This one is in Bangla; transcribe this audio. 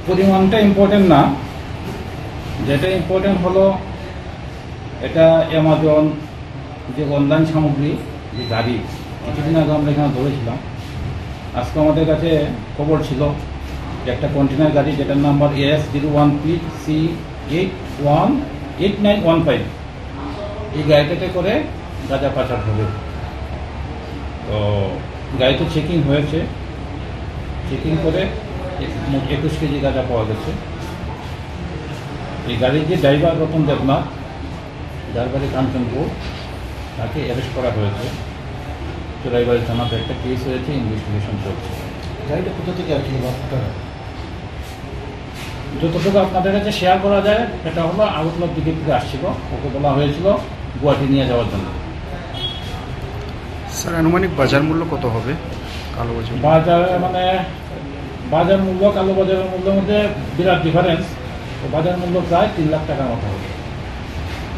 পরিমাণটা ইম্পর্টেন্ট না, যেটা ইম্পর্টেন্ট হলো এটা অ্যামাজন যে অনলাইন সামগ্রী, যে গাড়ি কিছুদিন আগে আমরা এখানে ধরেছিলাম। আজকে আমাদের কাছে খবর ছিল যে একটা কন্টেনার গাড়ি যেটার নাম্বার AS01PC818915, এই গাড়িটাতে করে গাঁজা পাচার হবে। তো গাড়িতে চেকিং হয়েছে, চেকিং করে 21 কেজি গাঁজা পাওয়া গেছে। এই গাড়ির যে ড্রাইভার রতন দেবনাথ, যার বাড়ি কাঞ্চনপুর, তাকে অ্যারেস্ট করা হয়েছে। চোরাইবাড়ি থানাতে একটা কেস হয়েছে, ইনভেস্টিগেশন চলছে। গাড়িটা কোথা থেকে আসছিল? যতটুকু আপনাদের কাছে শেয়ার করা যায় সেটা হলো আগরতলার দিকে থেকে আসছিল, ওকে বলা হয়েছিল গুয়াহাটি নিয়ে যাওয়ার জন্য। স্যার আনুমানিক বাজার মূল্য কত হবে কালো বাজার? বাজার মূল্য কালো বাজারের মূল্যের মধ্যে বিরাট ডিফারেন্স। তো বাজার মূল্য প্রায় 3 লাখ টাকার মতো হবে।